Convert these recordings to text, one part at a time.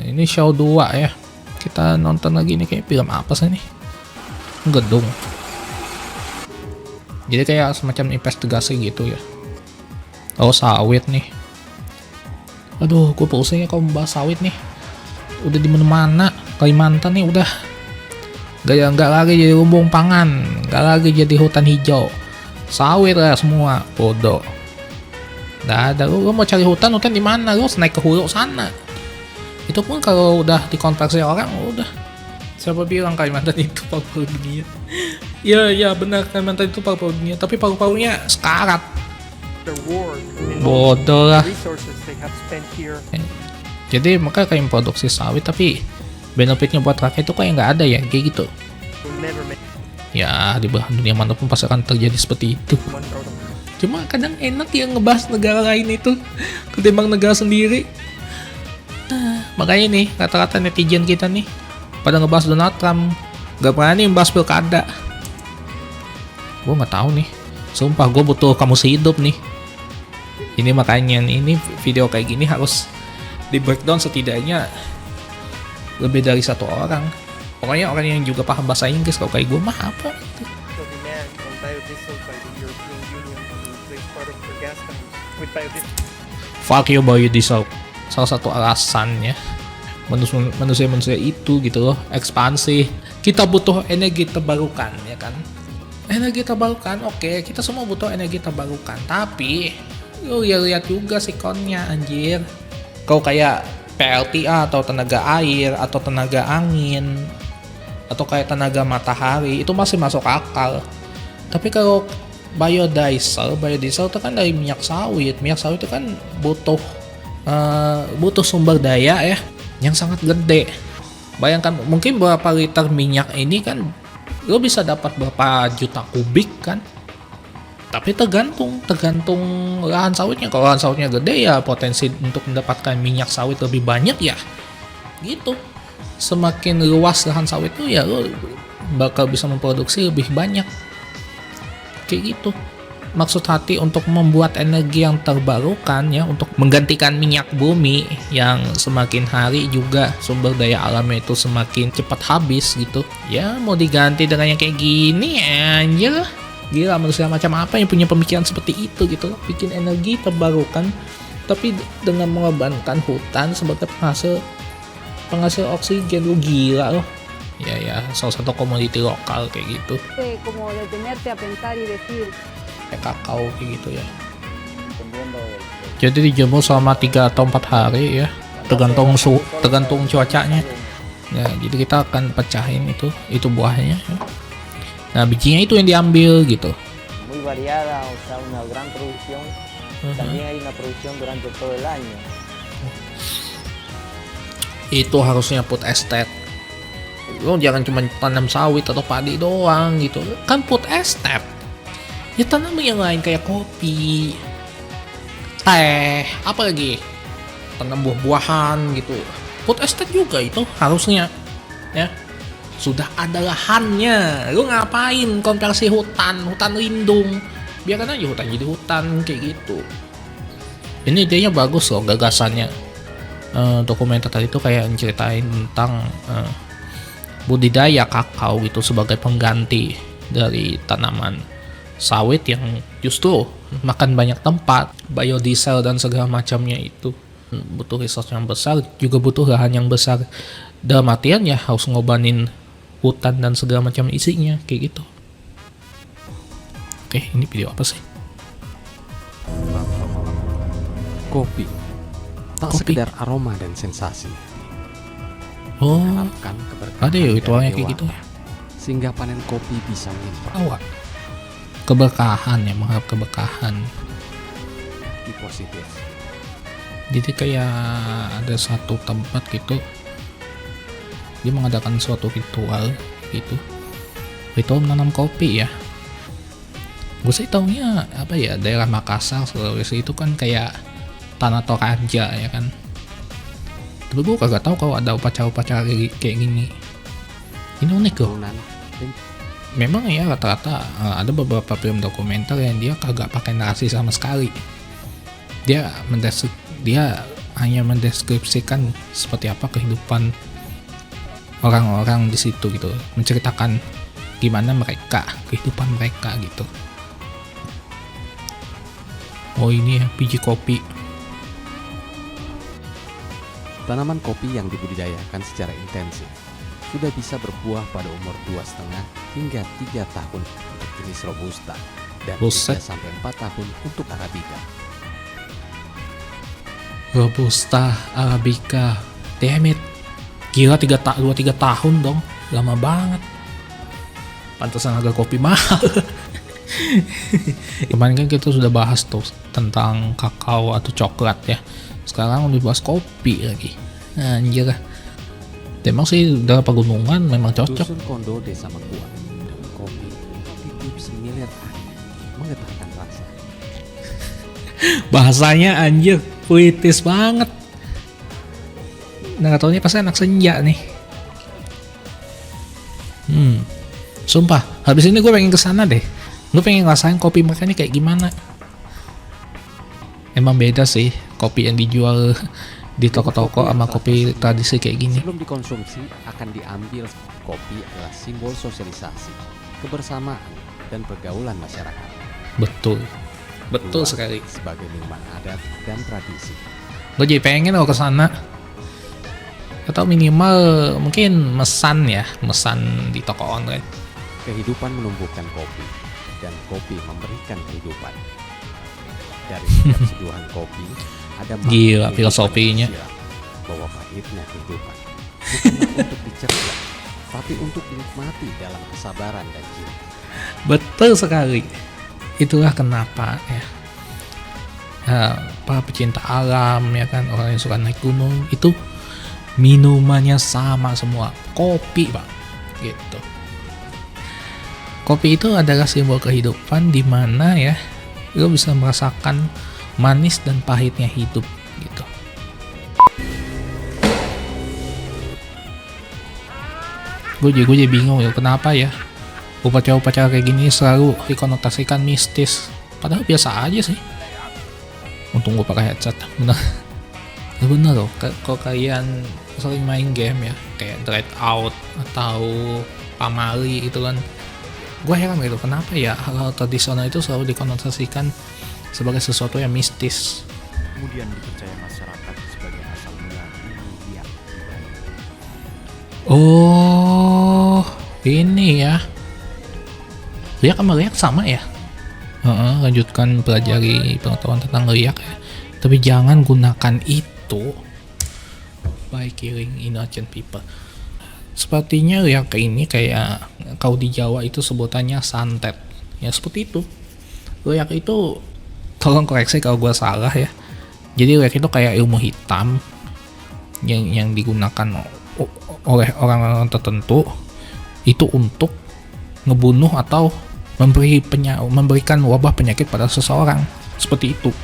ini show 2 ya. Kita nonton lagi nih, kayak film apa sih nih? Gedung. Jadi kayak semacam investigasi gitu ya. Oh, sawit nih. Aduh, gue pusing ya kalau membahas sawit nih. Udah di mana-mana, Kalimantan nih udah nggak lagi jadi lumbung pangan, nggak lagi jadi hutan hijau, sawit lah semua, bodoh. Nggak ada. Lu mau cari hutan di mana? Lu naik ke hulu sana. Itu pun kalau udah dikonversi orang, udah. Siapa bilang Kalimantan itu paru-paru dunia? Ya benar, Kalimantan itu paru-paru dunia, tapi paru-parunya sekarat. Bodoh lah. Jadi makanya kayak produksi sawit, tapi benefitnya buat rakyat itu kayak nggak ada ya, kayak gitu. Ya di belahan dunia manapun pasti akan terjadi seperti itu. Cuma kadang enak ya ngebahas negara lain itu ketimbang negara sendiri. Makanya nih rata-rata netizen kita nih pada ngebahas Donald Trump, gak berani ngebahas pilkada. Gue nggak tahu nih, sumpah gue butuh kamus hidup nih. Ini makanya nih, ini video kayak gini harus di breakdown setidaknya lebih dari satu orang. Pokoknya orang yang juga paham bahasa Inggris. Kalau kayak gue mah apa gitu. Fuck you biodiesel. Salah satu alasannya manusia itu gitu loh, ekspansi. Kita butuh energi terbarukan ya kan. Energi terbarukan, oke, kita semua butuh energi terbarukan. Tapi lu lihat juga sikonnya anjir. Kalau kayak PLTA atau tenaga air atau tenaga angin atau kayak tenaga matahari itu masih masuk akal. Tapi kalau biodiesel itu kan dari minyak sawit itu kan butuh sumber daya ya yang sangat gede. Bayangkan mungkin berapa liter minyak ini kan lo bisa dapat berapa juta kubik kan. Tapi tergantung lahan sawitnya. Kalau lahan sawitnya gede ya potensi untuk mendapatkan minyak sawit lebih banyak ya gitu. Semakin luas lahan sawit itu ya lo bakal bisa memproduksi lebih banyak kayak gitu. Maksud hati untuk membuat energi yang terbarukan ya, untuk menggantikan minyak bumi yang semakin hari juga sumber daya alamnya itu semakin cepat habis gitu. Ya mau diganti dengan yang kayak gini anjir. Gila, manusia macam apa yang punya pemikiran seperti itu gitu loh. Bikin energi terbarukan tapi dengan mengorbankan hutan sebagai penghasil oksigen. Lu gila loh. Ya salah satu komoditi lokal kayak gitu. Kayak kakao kayak gitu ya. Jadi dijemur selama 3 atau 4 hari ya, tergantung cuacanya ya. Jadi kita akan pecahin itu buahnya ya. Nah bijinya itu yang diambil gitu. Muy variada, o sea, una gran producción. También hay una producción durante todo el año. Itu harusnya food estate. Lo jangan cuma tanam sawit atau padi doang gitu. Kan food estate. Ya tanam yang lain kayak kopi, teh, apa lagi? Tanam buah-buahan gitu. Food estate juga itu harusnya ya. Sudah ada lahannya. Lu ngapain konversi hutan lindung? Biarkan aja hutan jadi hutan kayak gitu. Ini idenya bagus loh, gagasannya. Dokumenter tadi tuh kayak ceritain tentang budidaya kakao gitu sebagai pengganti dari tanaman sawit yang justru makan banyak tempat, biodiesel dan segala macamnya itu butuh resource yang besar, juga butuh lahan yang besar. Dalam artian ya harus ngobanin hutan dan segala macam isinya kayak gitu. Oke, ini video apa sih? Kopi tak sekedar aroma dan sensasi. Oh, Harapkan keberkahan ada ya ritualnya dari kayak gitu. dewa, sehingga panen kopi bisa melimpah. Awak keberkahan ya, mengharap keberkahan. Di positif. Jadi kayak ada satu tempat gitu, dia mengadakan suatu ritual gitu, ritual menanam kopi ya. Gue sih taunya apa ya, daerah Makassar, Sulawesi itu kan kayak tanah Toraja ya kan. Tapi gue kagak tahu kalau ada upacara-upacara kayak gini. Ini unik loh. Memang ya rata-rata ada beberapa film dokumenter yang dia kagak pakai narasi sama sekali. Dia hanya mendeskripsikan seperti apa kehidupan orang-orang di situ gitu, menceritakan gimana mereka, kehidupan mereka gitu. Oh ini ya biji kopi. Tanaman kopi yang dibudidayakan secara intensif sudah bisa berbuah pada umur 2,5 hingga 3 tahun untuk jenis Robusta dan 3 Buset. sampai 4 tahun untuk Arabica. Robusta Arabica, damn it, gila 2-3 tahun dong, lama banget. Pantesan harga kopi mahal. Kemarin kan kita sudah bahas tuh tentang kakao atau coklat ya. Sekarang udah bahas kopi lagi. Anjir. Emang sih daerah pegunungan memang cocok. Dusun Kondo Desa Mengkuat dan kopi titip semilir angin menggetarkan rasa. Bahasanya anjir, puitis banget. Nah, gak taunya pasti anak senja nih. Sumpah, habis ini gue pengen kesana deh. Gue pengen ngerasain kopi mereka ini kayak gimana. Emang beda sih kopi yang dijual di toko-toko sama kopi tradisi kayak gini. Sebelum dikonsumsi akan diambil. Kopi adalah simbol sosialisasi, kebersamaan, dan pergaulan masyarakat. Betul Dua, sekali. sebagai minuman adat dan tradisi. Gue jadi pengen loh kesana. Atau minimal mungkin mesan di toko online. Kehidupan menumbuhkan kopi, dan kopi memberikan kehidupan. Dari setiap seduhan kopi, ada makna Gila kehidupan filosofinya. yang siap, bahwa pahitnya kehidupan bukanlah untuk dicerna, tapi untuk dinikmati dalam kesabaran dan cinta. Betul sekali. Itulah kenapa ya, para pecinta alam ya kan, orang yang suka naik gunung itu minumannya sama semua, kopi bang, gitu. Kopi itu adalah simbol kehidupan di mana ya lo bisa merasakan manis dan pahitnya hidup gitu. Gue jadi bingung ya kenapa ya upacara-upacara kayak gini selalu dikonotasikan mistis, padahal biasa aja sih. Untung gue pakai headset, bener loh. Kalau kalian sering main game ya kayak Dread Out atau Pamali itu kan, gue heran gitu kenapa ya hal-hal tradisional itu selalu dikonotasikan sebagai sesuatu yang mistis. Kemudian dipercaya masyarakat sebagai asal mula ilmu biak. Oh, ini ya. Riak sama riak sama ya? Lanjutkan pelajari pengetahuan tentang riak ya. Tapi jangan gunakan itu by killing innocent people. Sepertinya riak ini kayak kau di Jawa itu sebutannya santet. Ya seperti itu. Riak itu, tolong koreksi kalau gue salah ya. Jadi riak itu kayak ilmu hitam yang digunakan oleh orang-orang tertentu itu untuk ngebunuh atau memberikan wabah penyakit pada seseorang, seperti itu.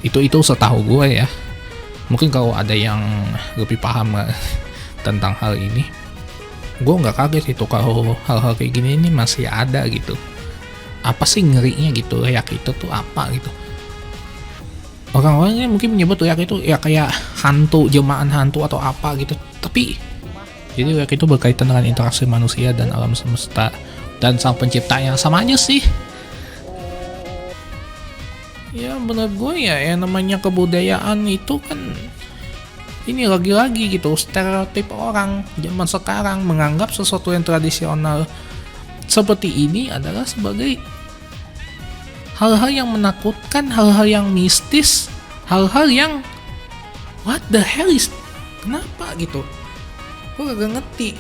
Itu setahu gue ya. Mungkin kalau ada yang lebih paham tentang hal ini, gue nggak kaget itu kalau hal-hal kayak gini ini masih ada gitu. Apa sih ngerinya gitu, riak itu tuh apa gitu. Orang-orangnya mungkin menyebut riak itu ya kayak hantu, jelmaan hantu atau apa gitu. Tapi jadi riak itu berkaitan dengan interaksi manusia dan alam semesta dan sang penciptanya, sama aja sih. Ya menurut gue ya yang namanya kebudayaan itu kan ini lagi-lagi gitu stereotip orang zaman sekarang menganggap sesuatu yang tradisional seperti ini adalah sebagai hal-hal yang menakutkan, hal-hal yang mistis, hal-hal yang what the hell is, kenapa gitu. Gue gak ngerti.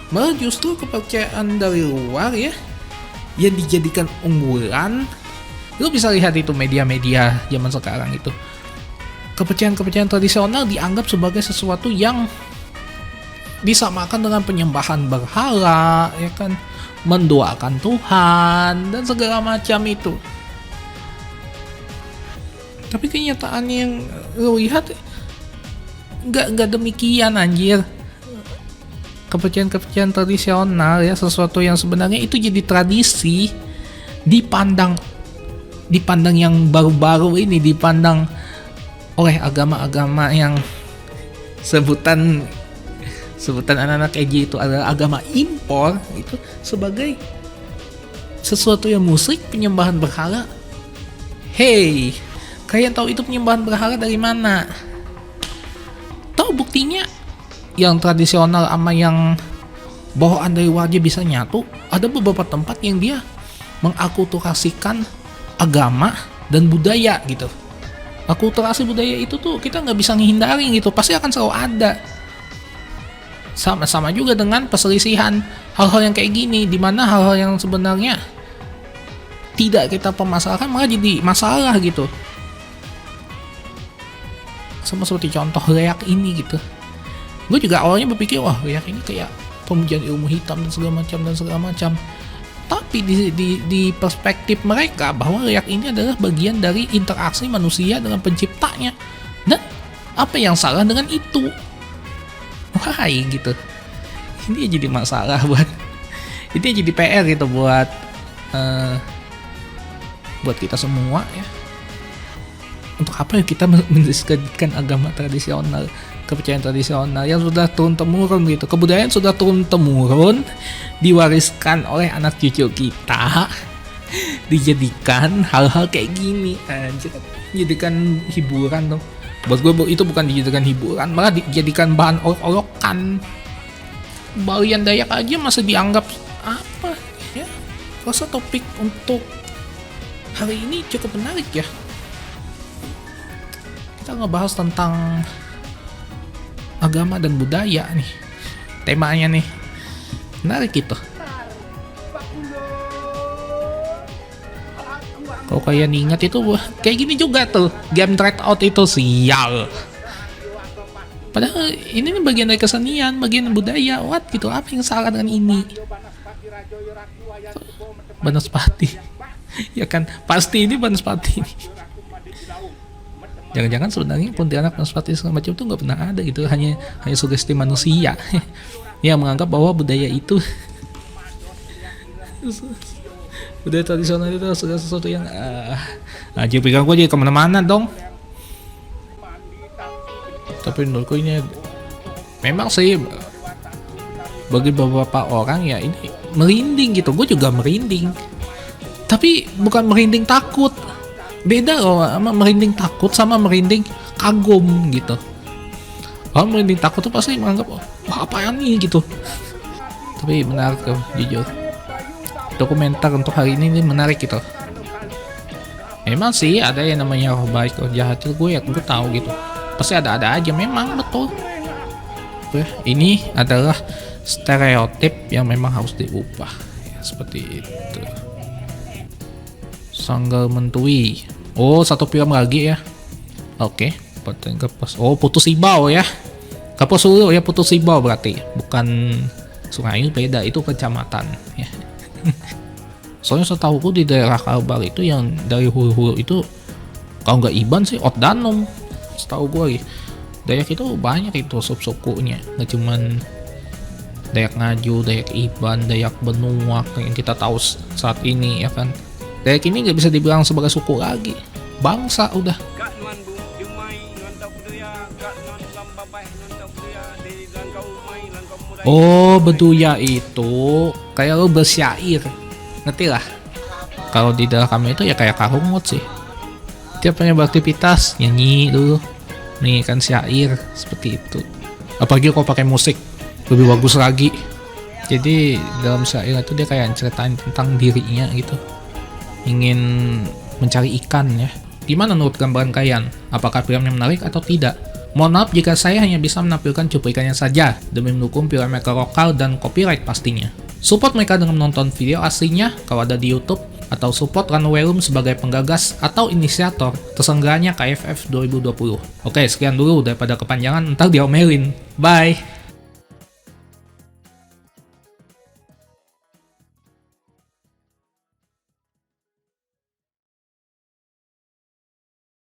Malah justru kepercayaan dari luar ya yang dijadikan unggulan. Lu bisa lihat itu media-media zaman sekarang itu. Kepercayaan-kepercayaan tradisional dianggap sebagai sesuatu yang disamakan dengan penyembahan berhala, ya kan, mendoakan Tuhan dan segala macam itu. Tapi kenyataan yang lu lihat nggak demikian anjir. Kepercayaan-kepercayaan tradisional ya, sesuatu yang sebenarnya itu jadi tradisi, dipandang yang baru-baru ini, dipandang oleh agama-agama yang sebutan anak-anak EJ itu adalah agama impor, itu sebagai sesuatu yang musyrik, penyembahan berhala. Hey, kalian tahu itu penyembahan berhala dari mana? Tahu buktinya? Yang tradisional sama yang bawaan dari wajah bisa nyatu. Ada beberapa tempat yang dia mengakulturasikan agama dan budaya gitu. Akulturasi budaya itu tuh kita nggak bisa ngehindari gitu, pasti akan selalu ada. Sama juga dengan perselisihan hal-hal yang kayak gini, dimana hal-hal yang sebenarnya tidak kita permasalahkan malah jadi masalah gitu. Sama seperti contoh reak ini gitu. Gue juga awalnya berpikir, wah reak ini kayak pemujaan ilmu hitam dan segala macam. Tapi di perspektif mereka bahwa reak ini adalah bagian dari interaksi manusia dengan penciptanya. Dan apa yang salah dengan itu? Why gitu. Ini jadi masalah ini jadi PR gitu buat kita semua ya. Untuk apa kita mendiskusikan agama tradisional, kepercayaan tradisional yang sudah turun-temurun gitu. Kebudayaan sudah turun-temurun, diwariskan oleh anak cucu kita, dijadikan hal-hal kayak gini, anjir, dijadikan hiburan tuh. Buat gue itu bukan dijadikan hiburan, malah dijadikan bahan olok-olokan. Bagian Dayak aja masih dianggap apa ya? Rasa topik untuk hari ini cukup menarik ya. Kita ngebahas tentang agama dan budaya nih, temanya nih menarik gitu. Kalau kalian ingat itu kayak gini juga tuh game Tryout itu, sial. Padahal ini nih bagian dari kesenian, bagian budaya, what gitu, apa yang salah dengan ini? Banaspati ya kan, pasti ini Banaspati. Jangan-jangan sebenarnya Pontianak, Banaspati segala macam itu nggak pernah ada gitu, hanya sugesti manusia yang menganggap bahwa budaya itu budaya tradisional itu segala sesuatu yang aja pikiran gue jadi kemana-mana dong. Tapi menurutku ini memang sih bagi beberapa orang ya ini merinding gitu. Gue juga merinding, tapi bukan merinding takut. Beda loh sama merinding takut sama merinding kagum gitu. Kalau merinding takut tuh pasti menganggap wah apaan nih gitu. Tapi menarik tuh jujur, dokumenter untuk hari ini menarik gitu. Memang sih ada yang namanya roh baik roh jahat itu gue tahu gitu, pasti ada aja, memang betul. Ini adalah stereotip yang memang harus diubah ya, seperti itu. Sanggal Mentui. Oh, satu film lagi ya. Oke, oh Putus Ibau ya. Kapos Sulu ya, Putus Ibau berarti. Bukan Sungai, beda, itu kecamatan ya. Soalnya setahuku di daerah Kalbar itu yang dari hulu-hulu itu kalau nggak Iban sih Otdanum. Setahu gue Dayak itu banyak itu sub-sukunya, nggak cuman Dayak Ngaju, Dayak Iban, Dayak Benuak yang kita tahu saat ini ya kan. Dayak ini nggak bisa dibilang sebagai suku lagi, bangsa udah. Oh, Beduya itu kayak lo bersyair, ngerti lah. Kalau di daerah kami itu ya kayak karungut sih. Tiap punya beraktivitas nyanyi dulu, nih kan syair seperti itu. Apalagi kalau pakai musik lebih bagus lagi. Jadi dalam syair itu dia kayak ceritain tentang dirinya gitu, ingin mencari ikan ya. Gimana menurut gambaran kalian? Apakah filmnya menarik atau tidak? Mohon maaf jika saya hanya bisa menampilkan cuplikannya saja demi mendukung filmmaker lokal dan copyright pastinya. Support mereka dengan menonton video aslinya kalau ada di YouTube, atau support Runway Room sebagai penggagas atau inisiator terselenggaranya KFF 2020. Oke, sekian dulu, daripada kepanjangan ntar diomelin. Bye!